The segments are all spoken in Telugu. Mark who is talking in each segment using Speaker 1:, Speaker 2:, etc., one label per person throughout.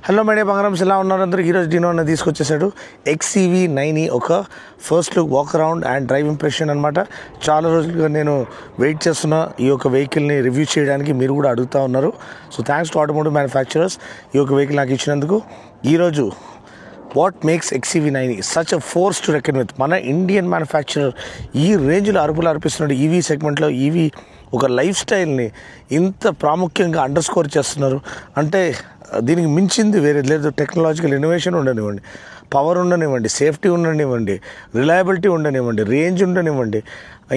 Speaker 1: హలో మేడే బంగారమ్స్ ఎలా ఉన్నారు అందరూ. ఈరోజు డినో అన్న తీసుకొచ్చేసాడు XCV9 ఒక first look walk around and drive impression అనమాట. చాలా రోజులుగా నేను వెయిట్ చేస్తున్న ఈ యొక్క వెహికల్ని రివ్యూ చేయడానికి మీరు కూడా అడుగుతూ ఉన్నారు. So thanks to automotive manufacturers ఈ యొక్క వెహికల్ నాకు ఇచ్చినందుకు. ఈరోజు what makes XCV9 such a force to reckon with. మన ఇండియన్ మ్యానుఫ్యాక్చరర్ ఈ రేంజ్లో అరుపులు అర్పిస్తున్నాడు. ఈవీ సెగ్మెంట్లో ఈవీ ఒక లైఫ్ స్టైల్ని ఇంత ప్రాముఖ్యంగా అండర్ స్కోర్ చేస్తున్నారు అంటే దీనికి మించింది వేరే లేదు. టెక్నాలజికల్ ఇన్నోవేషన్ ఉండనివ్వండి, పవర్ ఉండనివ్వండి, సేఫ్టీ ఉండనివ్వండి, రిలయబిలిటీ ఉండనివ్వండి, రేంజ్ ఉండనివ్వండి,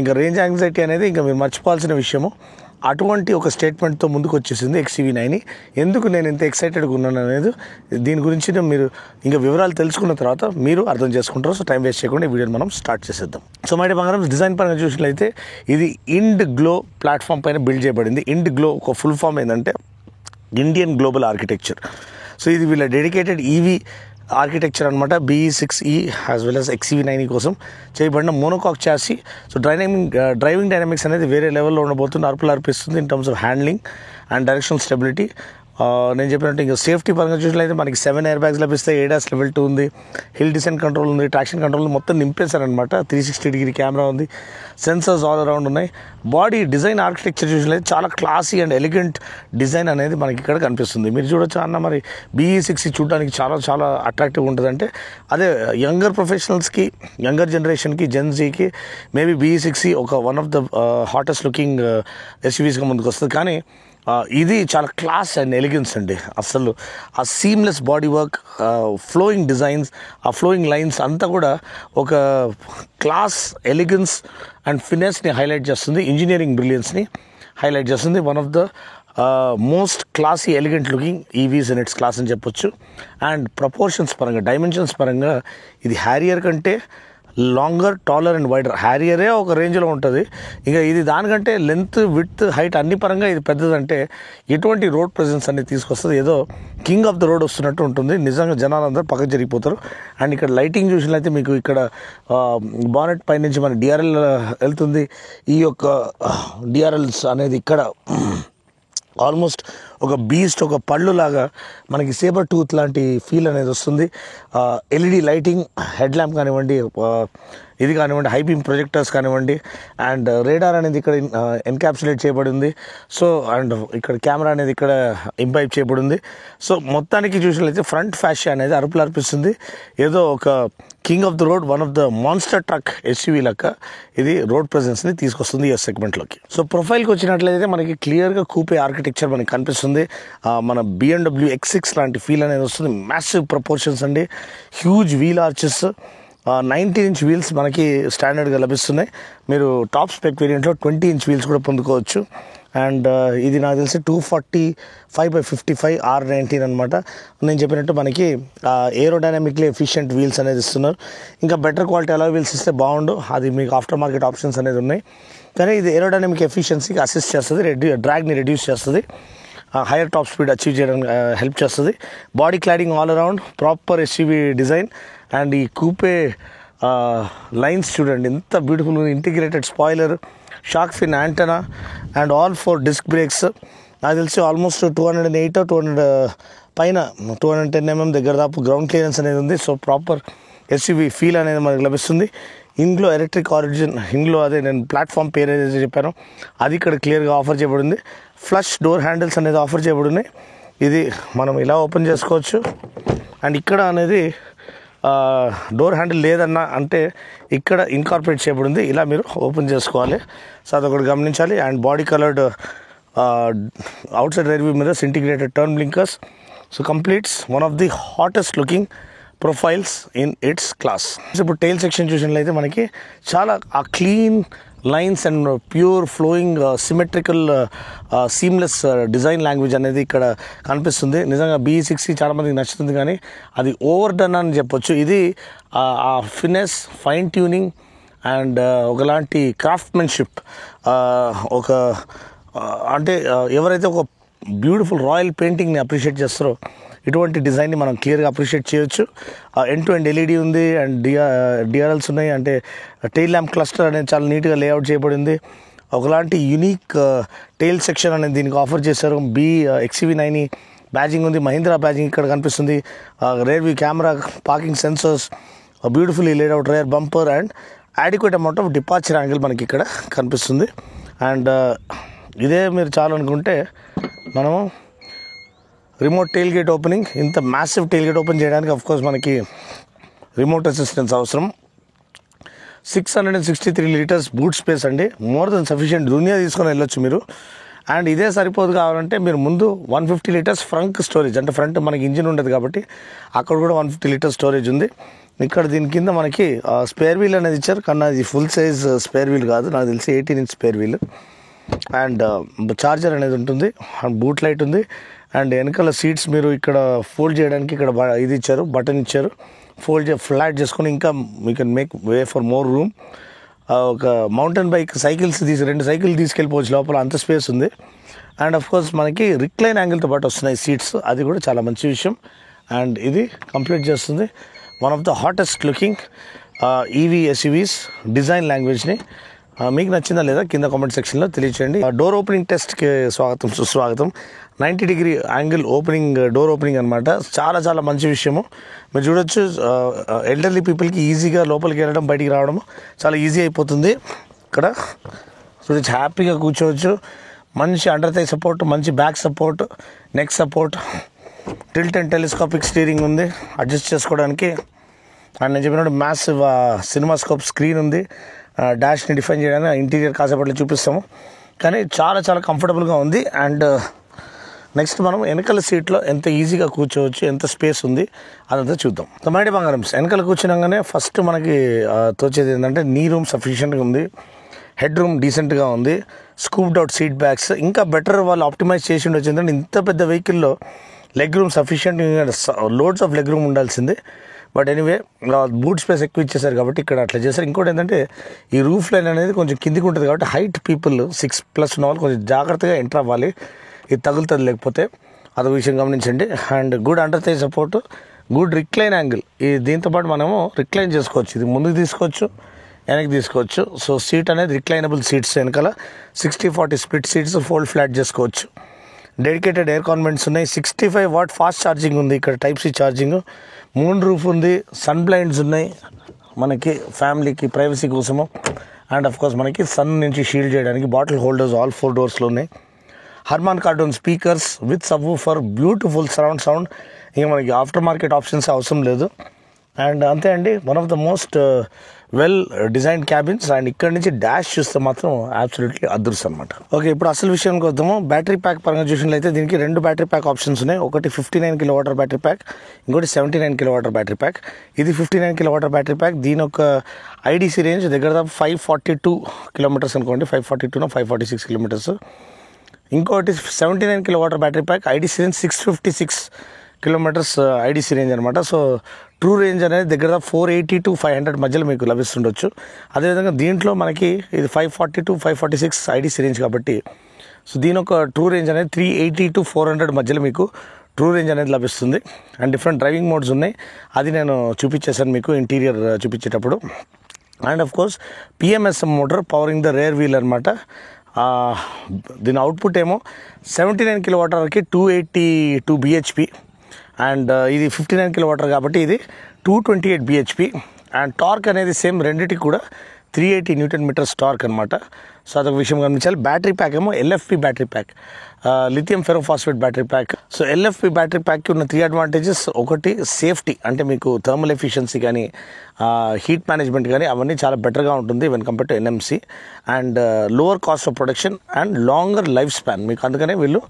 Speaker 1: ఇంకా రేంజ్ యాంగ్జైటీ అనేది ఇంకా మీరు మర్చిపోవాల్సిన విషయము. అటువంటి ఒక స్టేట్మెంట్తో ముందుకు వచ్చేసింది XCV9. ఎందుకు నేను ఇంత ఎక్సైటెడ్గా ఉన్నాను అనేది దీని గురించి మీరు ఇంకా వివరాలు తెలుసుకున్న తర్వాత మీరు అర్థం చేసుకుంటారు. సో టైం వేస్ట్ చేయకుండా ఈ వీడియోని మనం స్టార్ట్ చేసేద్దాం. సో మైడి బంగారం డిజైన్ పరంగా చూసినట్లయితే ఇది ఇండ్ గ్లో ప్లాట్ఫామ్ పైన బిల్డ్ చేయబడింది. ఇండ్ గ్లో ఒక ఫుల్ ఫామ్ ఏంటంటే ఇండియన్ గ్లోబల్ ఆర్కిటెక్చర్. సో ఇది వీళ్ళ డెడికేటెడ్ ఈవీ ఆర్కిటెక్చర్ అనమాట. BE6E as well as XCV9 కోసం చేయబడిన monocoque chassis. So driving dynamics అనేది వేరే లెవెల్లో ఉండబోతుంది. అరుపులు అర్పిస్తుంది in terms of handling and directional stability. నేను చెప్పినట్టు ఇంకా సేఫ్టీ పరంగా చూసినట్లయితే మనకి 7 ఎయిర్ బ్యాగ్స్ లభిస్తాయి. ADAS లెవెల్ 2 ఉంది, హిల్ డిసెంట్ కంట్రోల్ ఉంది, ట్రాక్షన్ కంట్రోల్ మొత్తం నింపేశారనమాట. 360 కెమెరా ఉంది, సెన్సర్స్ ఆల్ అరౌండ్ ఉన్నాయి. బాడీ డిజైన్ ఆర్కిటెక్చర్ చూసినట్లయితే చాలా క్లాసీ అండ్ ఎలిగెంట్ డిజైన్ అనేది మనకి ఇక్కడ కనిపిస్తుంది. మీరు చూడొచ్చు అన్న మరి BE6 చూడడానికి చాలా చాలా అట్రాక్టివ్గా ఉంటుంది. అంటే అదే యంగర్ ప్రొఫెషనల్స్కి, యంగర్ జనరేషన్కి, జెన్జీకి మేబీ BE6 ఒక one of the hottest looking SUVస్గా ముందుకు వస్తుంది. కానీ ఇది చాలా క్లాస్ అండ్ ఎలిగెన్స్ అండి. అసలు ఆ seamless body work, flowing designs, ఆ ఫ్లోయింగ్ లైన్స్ అంతా కూడా ఒక క్లాస్, ఎలిగెన్స్ అండ్ ఫినెస్ని హైలైట్ చేస్తుంది. ఇంజనీరింగ్ బ్రిలియన్స్ని హైలైట్ చేస్తుంది. One of the most classy elegant looking EVs in it's class అని చెప్పొచ్చు. అండ్ ప్రపోర్షన్స్ పరంగా, డైమెన్షన్స్ పరంగా ఇది హ్యారియర్ కంటే లాంగర్, టాలర్ అండ్ వైడర్. హ్యారియరే ఒక రేంజ్లో ఉంటుంది, ఇంకా ఇది దానికంటే లెంత్, విడ్త్, హైట్ అన్ని పరంగా ఇది పెద్దదంటే ఎటువంటి రోడ్ ప్రెజెన్స్ అనేది తీసుకొస్తుంది. ఏదో కింగ్ ఆఫ్ ద రోడ్ వస్తున్నట్టు ఉంటుంది. నిజంగా జనాలు అందరూ పక్కకు జరిగిపోతారు. అండ్ ఇక్కడ లైటింగ్ చూసినట్లయితే మీకు ఇక్కడ బానెట్ పై నుంచి మన DRL వెళ్తుంది. ఈ యొక్క DRLs అనేది ఇక్కడ ఆల్మోస్ట్ ఒక బీస్ట్, ఒక పళ్ళు లాగా మనకి సేబర్ టూత్ లాంటి ఫీల్ అనేది వస్తుంది. LED లైటింగ్, హెడ్ ల్యాంప్ కానివ్వండి, ఇది కానివ్వండి, హై బీమ్ ప్రొజెక్టర్స్ కానివ్వండి, అండ్ రేడార్ అనేది ఇక్కడ ఎన్క్యాప్సులేట్ చేయబడి ఉంది. సో అండ్ ఇక్కడ కెమెరా అనేది ఇక్కడ ఇంపైప్ చేయబడి ఉంది. సో మొత్తానికి చూసినట్లయితే ఫ్రంట్ ఫ్యాషియా అనేది అరుపులు అర్పిస్తుంది. ఏదో ఒక king of the road, one of the monster truck SUV లెక్క ఇది రోడ్ ప్రెజెన్స్ని తీసుకొస్తుంది ఈ సెగ్మెంట్లోకి. సో ప్రొఫైల్కి వచ్చినట్లయితే మనకి క్లియర్గా కూపే ఆర్కిటెక్చర్ మనకి కనిపిస్తుంది. మన BMW X6 లాంటి ఫీల్ అనేది వస్తుంది. మ్యాసివ్ ప్రపోర్షన్స్ అండి, huge wheel arches, 19-inch wheels మనకి స్టాండర్డ్గా లభిస్తున్నాయి. మీరు టాప్ స్పెక్ వేరియంట్లో 20-inch వీల్స్ కూడా పొందుకోవచ్చు. అండ్ ఇది నాకు తెలిసి 245/55 R19 అనమాట. నేను చెప్పినట్టు మనకి ఏరోడైనమిక్లీ ఎఫిషియెంట్ వీల్స్ అనేది ఇస్తున్నారు. ఇంకా బెటర్ క్వాలిటీ అలా వీల్స్ ఇస్తే బాగుండు. అది మీకు ఆఫ్టర్ మార్కెట్ ఆప్షన్స్ అనేది ఉన్నాయి. కానీ ఇది ఏరోడైనమిక్ ఎఫిషియన్సీకి అసిస్ట్ చేస్తుంది, డ్రాగ్ని రెడ్యూస్ చేస్తుంది, హైయర్ టాప్ స్పీడ్ అచీవ్ చేయడానికి హెల్ప్ చేస్తుంది. Body cladding all around proper SUV design. And ఈ కూపే లైన్స్ చూడండి ఎంత beautiful. Integrated spoiler, shark fin antenna and all 4 disc brakes. నాకు తెలిసి ఆల్మోస్ట్ 208 200 పైన 210 mm దగ్గర దాపు గ్రౌండ్ క్లియరెన్స్ అనేది ఉంది. సో ప్రాపర్ SUV ఫీల్ అనేది మనకు లభిస్తుంది. ఇందులో ఎలక్ట్రిక్ ఆరిజిన్, ఇందులో అదే నేను ప్లాట్ఫామ్ పేరు ఏదైతే చెప్పానో అది ఇక్కడ క్లియర్గా ఆఫర్ చేయబడింది. ఫ్లష్ డోర్ హ్యాండిల్స్ అనేది ఆఫర్ చేయబడినాయి. ఇది మనం ఇలా ఓపెన్ చేసుకోవచ్చు. అండ్ ఇక్కడ అనేది డోర్ హ్యాండిల్ లేదన్నా అంటే ఇక్కడ ఇన్కార్పొరేట్ చేయబడింది. ఇలా మీరు ఓపెన్ చేసుకోవాలి. సో అదొకటి గమనించాలి. And body coloured out side rare view mirrors, integrated turn blinkers. So completes one of the hottest looking profiles in it's class. ఇప్పుడు టైల్ సెక్షన్ చూసినట్లయితే మనకి చాలా ఆ clean lines and pure flowing symmetrical seamless design language అనేది ఇక్కడ కనిపిస్తుంది. నిజంగా BE6 చాలామందికి నచ్చుతుంది, కానీ అది ఓవర్ డన్ అని చెప్పొచ్చు. ఇది ఆ ఫినెస్, ఫైన్ ట్యూనింగ్ అండ్ ఒకలాంటి క్రాఫ్ట్మెన్షిప్, ఒక అంటే ఎవరైతే ఒక బ్యూటిఫుల్ రాయల్ పెయింటింగ్ని అప్రిషియేట్ చేస్తారో ఇటువంటి డిజైన్ని మనం క్లియర్గా అప్రిషియేట్ చేయొచ్చు. ఎండ్ టు ఎండ్ LED ఉంది అండ్ DRLs ఉన్నాయి. అంటే టెయిల్ ల్యాంప్ క్లస్టర్ అనేది చాలా నీట్గా లేఅవుట్ చేయబడింది. ఒకలాంటి యూనిక్ టెయిల్ సెక్షన్ అనేది దీనికి ఆఫర్ చేశారు. XCV9 బ్యాజింగ్ ఉంది, మహీంద్రా బ్యాజింగ్ ఇక్కడ కనిపిస్తుంది. Rear view camera, parking sensors, beautifully laid out rare bumper and adequate amount of departure angle మనకి ఇక్కడ కనిపిస్తుంది. అండ్ ఇదే మీరు చాలనుకుంటే మనము రిమోట్ టెయిల్ గేట్ ఓపెనింగ్, ఇంత మ్యాసివ్ టెయిల్ గేట్ ఓపెన్ చేయడానికి అఫ్కోర్స్ మనకి రిమోట్ అసిస్టెన్స్ అవసరం. 663 లీటర్స్ బూట్ స్పేస్ అండి, మోర్ దెన్ సఫిషియంట్. దునియా తీసుకొని వెళ్ళొచ్చు మీరు. అండ్ ఇదే సరిపోదు కావాలంటే మీరు ముందు 150 లీటర్స్ ఫ్రంట్ స్టోరేజ్, అంటే ఫ్రంట్ మనకి ఇంజిన్ ఉండదు కాబట్టి అక్కడ కూడా 150 లీటర్స్ స్టోరేజ్ ఉంది. ఇక్కడ దీని కింద మనకి స్పేర్ వీల్ అనేది ఇచ్చారు, కానీ అది ఫుల్ సైజ్ స్పేర్ వీల్ కాదు, నాకు తెలిసి 18 inch spare wheel. And charger అనేది ఉంటుంది, అండ్ బూట్ లైట్ ఉంది. అండ్ వెనకాల సీట్స్ మీరు ఇక్కడ ఫోల్డ్ చేయడానికి ఇక్కడ ఇది ఇచ్చారు, బటన్ ఇచ్చారు. ఫ్లాట్ చేసుకొని ఇంకా you can make way for more room. ఒక మౌంటైన్ బైక్ సైకిల్స్ 2 సైకిల్ తీసుకెళ్ళిపోవచ్చు లోపల, అంత స్పేస్ ఉంది. అండ్ అఫ్కోర్స్ మనకి రిక్లైన్ యాంగిల్తో పాటు వస్తున్నాయి సీట్స్, అది కూడా చాలా మంచి విషయం. అండ్ ఇది కంప్లీట్ చేస్తుంది one of the hottest looking EV SUVs design లాంగ్వేజ్ని. మీకు నచ్చిందా లేదా కింద కామెంట్ సెక్షన్లో తెలియచేయండి. డోర్ ఓపెనింగ్ టెస్ట్కి స్వాగతం సుస్వాగతం. 90 degree angle opening, door opening అనమాట. చాలా చాలా మంచి విషయము. మీరు చూడొచ్చు, ఎల్డర్లీ పీపుల్కి ఈజీగా లోపలికి వెళ్ళడం బయటికి రావడం చాలా ఈజీ అయిపోతుంది. ఇక్కడ చూడొచ్చు, హ్యాపీగా కూర్చోవచ్చు. మంచి అండర్ థై సపోర్ట్, మంచి back support, neck support, tilt and telescopic steering ఉంది అడ్జస్ట్ చేసుకోవడానికి. అండ్ నేను చెప్పినట్టు మ్యాసివ్ సినిమాస్కోప్ స్క్రీన్ ఉంది. డాష్ని డిఫైన్ చేయడానికి ఇంటీరియర్ కాసేపట్లో చూపిస్తాము, కానీ చాలా చాలా కంఫర్టబుల్గా ఉంది. అండ్ నెక్స్ట్ మనం వెనకాల సీట్లో ఎంత ఈజీగా కూర్చోవచ్చు, ఎంత స్పేస్ ఉంది అదంతా చూద్దాం. మైడి బంగారం వెనకాల కూర్చున్నాగానే ఫస్ట్ మనకి తోచేది ఏంటంటే నీ రూమ్ సఫిషియెంట్గా ఉంది, హెడ్ రూమ్ డీసెంట్గా ఉంది, స్కూప్డ్ అవుట్ సీట్ బ్యాగ్స్. ఇంకా బెటర్ వాళ్ళు ఆప్టిమైజ్ చేసి ఉండొచ్చు, ఎందుకంటే ఇంత పెద్ద వెహికల్లో leg room sufficient, loads of leg room ఉండాల్సిందే. బట్ ఎనీవే బూట్ స్పేస్ ఎక్కువ ఇచ్చేసారు కాబట్టి ఇక్కడ అట్లా చేశారు. ఇంకోటి ఏంటంటే ఈ రూఫ్ లైన్ అనేది కొంచెం కిందికి ఉంటుంది కాబట్టి హైట్ పీపుల్ 6+ ఉన్న వాళ్ళు కొంచెం జాగ్రత్తగా ఎంటర్ అవ్వాలి, ఇది తగులుతుంది లేకపోతే, అదొక విషయం గమనించండి. And good under thigh support, good recline angle. దీంతోపాటు మనము రిక్లైన్ చేసుకోవచ్చు, ఇది ముందుకు తీసుకోవచ్చు, వెనక్కి తీసుకోవచ్చు. సో సీట్ అనేది రిక్లైనబుల్ సీట్స్, వెనకాల 60-40 స్ప్లిట్ సీట్స్, ఫోల్డ్ ఫ్లాట్ చేసుకోవచ్చు. డెడికేటెడ్ ఎయిర్ కాన్వెంట్స్ ఉన్నాయి, 65 వాట్ ఫాస్ట్ ఛార్జింగ్ ఉంది ఇక్కడ, type C charging, moon roof ఉంది, సన్ బ్లైండ్స్ ఉన్నాయి మనకి ఫ్యామిలీకి ప్రైవసీ కోసము. అండ్ అఫ్కోర్స్ మనకి సన్ నుంచి షీల్డ్ చేయడానికి బాటిల్ హోల్డర్స్ ఆల్ 4 డోర్స్లో ఉన్నాయి. Harman cartoon speakers with sub for beautiful surround sound. ఇంకా మనకి ఆఫ్టర్ మార్కెట్ ఆప్షన్స్ అవసరం లేదు. అండ్ అంతే అండి, one of the most well designed cabins. And ఇక్కడ నుంచి డాష్ చూస్తే మాత్రం అబ్సల్యూట్లీ అదృష్టం అనమాట. ఓకే, ఇప్పుడు అసలు విషయానికి వద్దాము. బ్యాటరీ ప్యాక్ పరంగా చూసినట్లయితే దీనికి 2 బ్యాటరీ ప్యాక్ ఆప్షన్స్ ఉన్నాయి. ఒకటి 59 kWh బ్యాటరీ ప్యాక్, ఇంకోటి 79 kWh బ్యాటరీ ప్యాక్. ఇది 59 kWh బ్యాటరీ ప్యాక్. దీని ఒక ఐడీసీ రేంజ్ దగ్గర 542 కిలోమీటర్స్ అనుకోండి, 542-546 కిలోమీటర్స్. ఇంకోటి 79 kWh battery pack, IDC range 656 kilometres IDC range అనమాట. సో ట్రూ రేంజ్ అనేది దగ్గర 480-500 మధ్యలో మీకు లభిస్తుండొచ్చు. అదేవిధంగా దీంట్లో మనకి ఇది 540-546 ఐడీసీ రేంజ్ కాబట్టి, సో దీని ఒక ట్రూ రేంజ్ అనేది 380-400 మధ్యలో మీకు ట్రూ రేంజ్ అనేది లభిస్తుంది. అండ్ డిఫరెంట్ డ్రైవింగ్ మోడ్స్ ఉన్నాయి, అది నేను చూపించేసాను మీకు ఇంటీరియర్ చూపించేటప్పుడు. And of course PMSM motor powering the rear wheel అనమాట. దీని అవుట్పుట్ ఏమో 79 kWhకి 282 bhp. అండ్ ఇది 59 kWh కాబట్టి ఇది 228 bhp. అండ్ టార్క్ అనేది సేమ్ రెండింటికి కూడా 380 Nm టార్క్ అనమాట. సో అదొక విషయం గమనించాలి. బ్యాటరీ ప్యాక్ ఏమో LFP battery pack, lithium ferrophosphate battery pack. So LFP battery ప్యాక్కి ఉన్న 3 అడ్వాంటేజెస్. ఒకటి సేఫ్టీ, అంటే మీకు థర్మల్ ఎఫిషియన్సీ కానీ హీట్ మేనేజ్మెంట్ కానీ అవన్నీ చాలా బెటర్గా ఉంటుంది when compare to NMC. And lower cost of production and longer life span. మీకు అందుకనే వీళ్ళు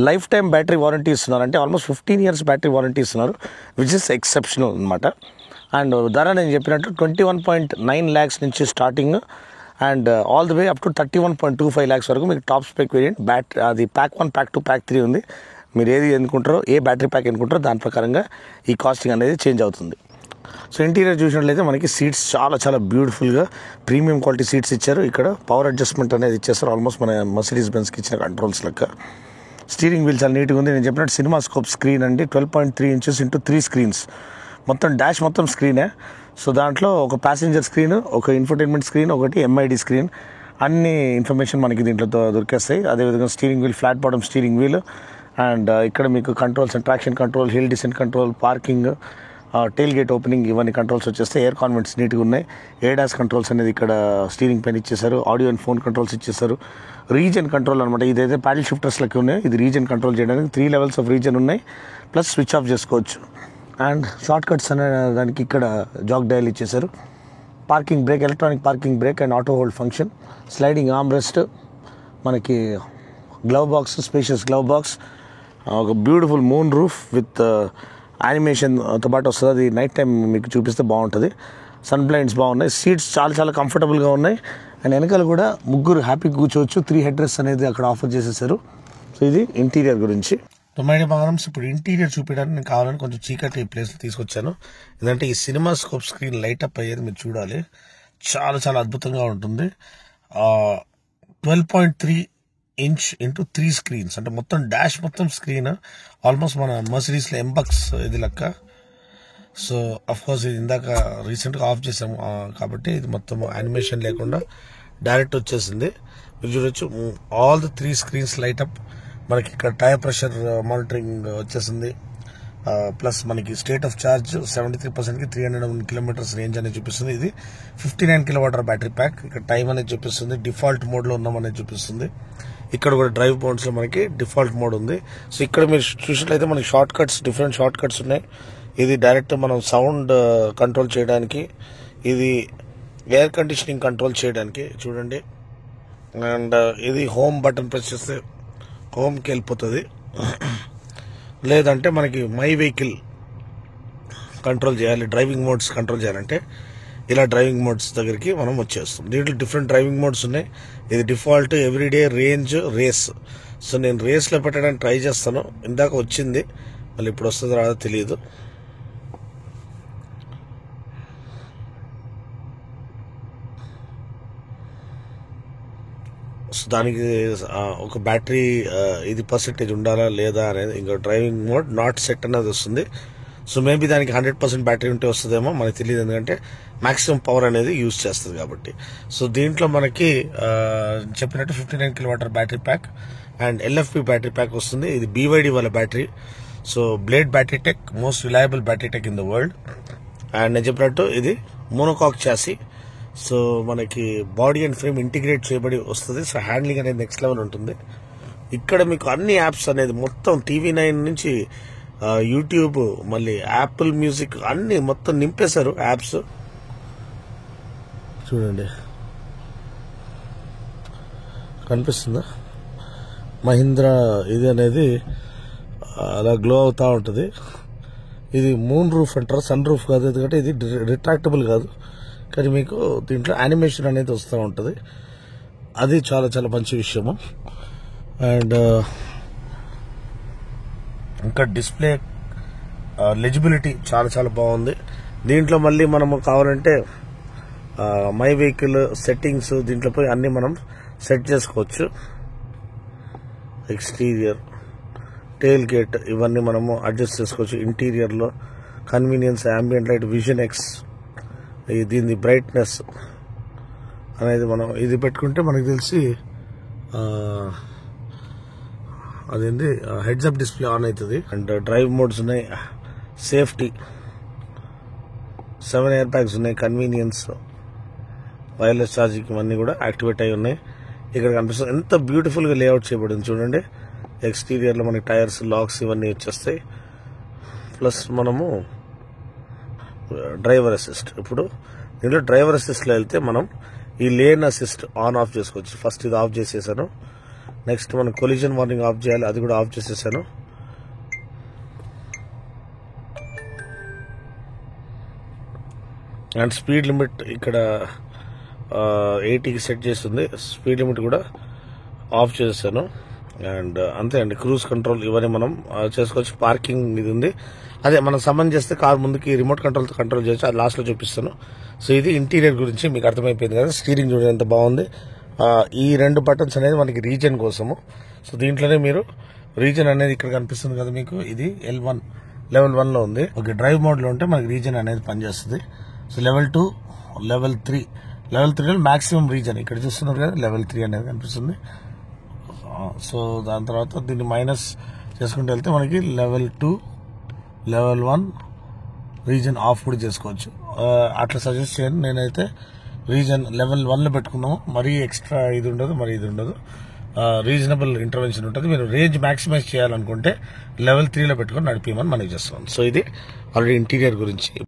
Speaker 1: లైఫ్ టైం బ్యాటరీ వారంటీ ఇస్తున్నారు, అంటే ఆల్మోస్ట్ 15 years బ్యాటరీ వారంటీ ఇస్తున్నారు, విచ్ ఇస్ ఎక్సెప్షనల్ అనమాట. అండ్ ధర నేను చెప్పినట్టు 21.9 lakhs నుంచి starting, and all the way up to 31.25 lakhs వరకు మీకు టాప్ స్పెక్ వేరియంట్ అది ప్యాక్ 1, ప్యాక్ 2, ప్యాక్ 3 ఉంది. మీరు ఏది ఎన్నుకుంటారో, ఏ బ్యాటరీ ప్యాక్ ఎన్నుకుంటారో దాని ప్రకారంగా ఈ కాస్టింగ్ అనేది చేంజ్ అవుతుంది. సో ఇంటీరియర్ చూసినట్లయితే మనకి సీట్స్ చాలా చాలా బ్యూటిఫుల్గా ప్రీమియం క్వాలిటీ సీట్స్ ఇచ్చారు. ఇక్కడ పవర్ అడ్జస్ట్మెంట్ అనేది ఇచ్చేస్తారు, ఆల్మోస్ట్ మన మర్సిడీస్ బెంజ్కి ఇచ్చిన కంట్రోల్స్ లెక్క. స్టీరింగ్ వీల్ చాలా నీట్గా ఉంది. నేను చెప్పినట్టు సినిమా స్కోప్ స్క్రీన్ అండి, 12.3 inches into 3 screens. మొత్తం డాష్ మొత్తం స్క్రీనే. సో దాంట్లో ఒక ప్యాసింజర్ స్క్రీన్, ఒక ఇన్ఫోటైన్మెంట్ స్క్రీన్, ఒకటి ఎంఐడి స్క్రీన్, అన్ని ఇన్ఫర్మేషన్ మనకి దీంట్లో దొరికేస్తాయి. అదేవిధంగా steering wheel, flat bottom steering wheel. And ఇక్కడ మీకు controls and traction control, hill descent control, parking, tailgate opening, ఇవన్నీ కంట్రోల్స్ వచ్చేస్తే ఎయిర్ కాన్వెంట్స్ నీట్గా ఉన్నాయి. ఏడాస్ కంట్రోల్స్ అనేది ఇక్కడ స్టీరింగ్ పైన ఇచ్చేసారు. ఆడియో అండ్ ఫోన్ కంట్రోల్స్ ఇచ్చేసారు. రీజన్ కంట్రోల్ అనమాట. ఇదైతే ప్యాడిల్ షిఫ్టర్స్ లెక్క ఉన్నాయి. ఇది రీజన్ కంట్రోల్ చేయడానికి 3 లెవెల్స్ ఆఫ్ రీజన్ ఉన్నాయి. ప్లస్ స్విచ్ ఆఫ్ చేసుకోవచ్చు. అండ్ షార్ట్ కట్స్ అనే దానికి ఇక్కడ జాక్ డయల్ ఇచ్చేసారు. Parking brake, electronic parking brake and auto hold function, sliding arm rest, మనకి glove box, spacious glove box, ఒక బ్యూటిఫుల్ మూన్ రూఫ్ విత్ యానిమేషన్తో పాటు వస్తుంది. అది నైట్ టైం మీకు చూపిస్తే బాగుంటుంది. సన్ బ్లైండ్స్ బాగున్నాయి. సీట్స్ చాలా చాలా కంఫర్టబుల్గా ఉన్నాయి. అండ్ వెనకాల కూడా ముగ్గురు హ్యాపీగా కూర్చోవచ్చు. 3 హెడ్ రెస్ట్ అనేది అక్కడ ఆఫర్ చేసేసారు. సో ఇది ఇంటీరియర్ గురించి. తొమ్మిది బంగారమ్స్ ఇప్పుడు ఇంటీరియర్ చూపించడానికి నేను కావాలని కొంచెం చీకటి ప్లేస్లో తీసుకొచ్చాను. ఎందుకంటే ఈ cinema scope screen light up అయ్యేది మీరు చూడాలి. చాలా చాలా అద్భుతంగా ఉంటుంది. 12.3 ఇంచ్ ఇంటూ 3 స్క్రీన్స్, అంటే మొత్తం డాష్ మొత్తం స్క్రీన్ ఆల్మోస్ట్ మన మర్సిడీస్లో ఎంబక్స్ ఇది లెక్క. సో అఫ్కోర్స్ ఇది ఇందాక రీసెంట్గా ఆఫ్ చేసాము కాబట్టి ఇది మొత్తం యానిమేషన్ లేకుండా డైరెక్ట్ వచ్చేసింది. మీరు చూడొచ్చు all the 3 screens light up. మనకి ఇక్కడ టైర్ ప్రెషర్ మానిటరింగ్ వచ్చేసింది. ప్లస్ మనకి స్టేట్ ఆఫ్ ఛార్జ్ 73%కి 301 కిలోమీటర్స్ రేంజ్ అనేది చూపిస్తుంది. ఇది 59 kWh బ్యాటరీ ప్యాక్. ఇక్కడ టైం అనేది చూపిస్తుంది. డిఫాల్ట్ మోడ్లో ఉన్నామనేది చూపిస్తుంది. ఇక్కడ కూడా డ్రైవ్ మోడ్స్లో మనకి డిఫాల్ట్ మోడ్ ఉంది. సో ఇక్కడ మీరు చూసినట్లయితే మనకి short cuts, different short cuts ఉన్నాయి. ఇది డైరెక్ట్ మనం సౌండ్ కంట్రోల్ చేయడానికి, ఇది ఎయిర్ కండిషనింగ్ కంట్రోల్ చేయడానికి చూడండి. అండ్ ఇది హోమ్ బటన్ ప్రెస్ చేస్తే హోమ్కి వెళ్ళిపోతుంది. లేదంటే మనకి మై వెహికల్ కంట్రోల్ చేయాలి, డ్రైవింగ్ మోడ్స్ కంట్రోల్ చేయాలంటే ఇలా డ్రైవింగ్ మోడ్స్ దగ్గరికి మనం వచ్చేస్తాం. దీంట్లో డిఫరెంట్ డ్రైవింగ్ మోడ్స్ ఉన్నాయి. ఇది default, everyday, range, race. So నేను రేస్లో పెట్టడానికి ట్రై చేస్తాను. ఇందాక వచ్చింది, మళ్ళీ ఇప్పుడు వస్తుందో రాదో తెలియదు. సో దానికి ఒక బ్యాటరీ ఇది పర్సెంటేజ్ ఉండాలా లేదా అనేది, ఇంకా డ్రైవింగ్ మోడ్ నాట్ సెట్ అనేది వస్తుంది. సో మేబీ దానికి 100% బ్యాటరీ ఉంటే వస్తుందేమో, మనకు తెలియదు. ఎందుకంటే మాక్సిమం పవర్ అనేది యూజ్ చేస్తుంది కాబట్టి. సో దీంట్లో మనకి చెప్పినట్టు 59 kWh battery pack and LFP battery pack వస్తుంది. ఇది BYD వాళ్ళ battery. So blade battery tech, most reliable battery tech in the world. And నేను చెప్పినట్టు ఇది మోనోకాక్ చాసీ. సో మనకి బాడీ అండ్ ఫ్రేమ్ ఇంటిగ్రేట్ చేయబడి వస్తుంది. సో హ్యాండ్లింగ్ అనేది నెక్స్ట్ లెవెల్ ఉంటుంది. ఇక్కడ మీకు అన్ని యాప్స్ అనేది మొత్తం TV9 నుంచి యూట్యూబ్, మళ్ళీ యాపిల్ మ్యూజిక్ అన్ని మొత్తం నింపేశారు యాప్స్. చూడండి కనిపిస్తుందా, మహీంద్రా ఇది అనేది అలా గ్లో అవుతూ ఉంటుంది. ఇది మూన్ రూఫ్ అంటారు, సన్ రూఫ్ కాదు. ఎందుకంటే ఇది రిట్రాక్టబుల్ కాదు, కానీ మీకు దీంట్లో యానిమేషన్ అనేది వస్తూ ఉంటుంది. అది చాలా చాలా మంచి విషయము. అండ్ ఇంకా డిస్ప్లే లెజిబిలిటీ చాలా చాలా బాగుంది. దీంట్లో మళ్ళీ మనము కావాలంటే మై వెహికల్ సెట్టింగ్స్ దీంట్లో పోయి అన్ని మనం సెట్ చేసుకోవచ్చు. ఎక్స్టీరియర్, టెయిల్ గేట్ ఇవన్నీ మనము అడ్జస్ట్ చేసుకోవచ్చు. ఇంటీరియర్లో convenience, ambient light, vision X, దీని బ్రైట్నెస్ అనేది మనం ఇది పెట్టుకుంటే మనకు తెలిసి అదేంటి హెడ్స్ అప్ డిస్ప్లే ఆన్ అవుతుంది. అండ్ డ్రైవ్ మోడ్స్ ఉన్నాయి, సేఫ్టీ, 7 ఎయిర్ బ్యాగ్స్ ఉన్నాయి, కన్వీనియన్స్, వైర్లెస్ ఛార్జింగ్ ఇవన్నీ కూడా యాక్టివేట్ అయి ఉన్నాయి. ఇక్కడ కనిపిస్తుంది ఎంత బ్యూటిఫుల్గా లేఅవుట్ చేయబడింది చూడండి. ఎక్స్టీరియర్లో మనకి టైర్స్, లాక్స్ ఇవన్నీ వచ్చేస్తాయి. ప్లస్ మనము డ్రైవర్ అసిస్ట్, ఇప్పుడు దీంట్లో డ్రైవర్ అసిస్ట్లో వెళ్తే మనం ఈ లేన్ అసిస్ట్ ఆన్ ఆఫ్ చేసుకోవచ్చు. ఫస్ట్ ఇది ఆఫ్ చేసేసాను. నెక్స్ట్ మనం కొలిజన్ వార్నింగ్ ఆఫ్ చేయాలి, అది కూడా ఆఫ్ చేసేసాను. అండ్ స్పీడ్ లిమిట్ ఇక్కడ 80కి సెట్ చేస్తుంది. స్పీడ్ లిమిట్ కూడా ఆఫ్ చేసేసాను. అండ్ అంతే అండి, క్రూజ్ కంట్రోల్ ఇవన్నీ మనం చేసుకోవచ్చు. పార్కింగ్ ఇది ఉంది, అదే మనం సమన్ చేస్తే కార్ ముందుకి రిమోట్ కంట్రోల్తో కంట్రోల్ చేయొచ్చు. అది లాస్ట్లో చూపిస్తాను. సో ఇది ఇంటీరియర్ గురించి మీకు అర్థమైపోయింది కదా. స్టీరింగ్ చూడండి ఎంత బాగుంది. ఈ 2 బటన్స్ అనేది మనకి రీజన్ కోసము. సో దీంట్లోనే మీరు రీజన్ అనేది ఇక్కడ కనిపిస్తుంది కదా మీకు, ఇది లెవెల్ 1లో ఉంది. ఓకే, డ్రైవ్ మోడ్లో ఉంటే మనకి రీజన్ అనేది పనిచేస్తుంది. సో లెవెల్ 2, లెవెల్ 3, లెవెల్ 3లో మాక్సిమం రీజన్ ఇక్కడ చూస్తున్నారు కదా, లెవెల్ 3 అనేది కనిపిస్తుంది. సో దాని తర్వాత దీన్ని మైనస్ చేసుకుంటూ వెళ్తే మనకి లెవెల్ 2, లెవెల్ 1 రీజన్ ఆఫ్ కూడా చేసుకోవచ్చు. అట్లా సజెస్ట్ చేయను. నేనైతే రీజన్ లెవెల్ 1లో పెట్టుకున్నాము. మరీ ఎక్స్ట్రా ఇది ఉండదు, మరి ఇది ఉండదు. రీజనబుల్ ఇంటర్వెన్షన్ ఉంటుంది. మీరు రేంజ్ మ్యాక్సిమైజ్ చేయాలనుకుంటే లెవెల్ 3లో పెట్టుకొని నడిపిమని మనకి చేస్తున్నాం. సో ఇది ఆల్రెడీ ఇంటీరియర్ గురించి.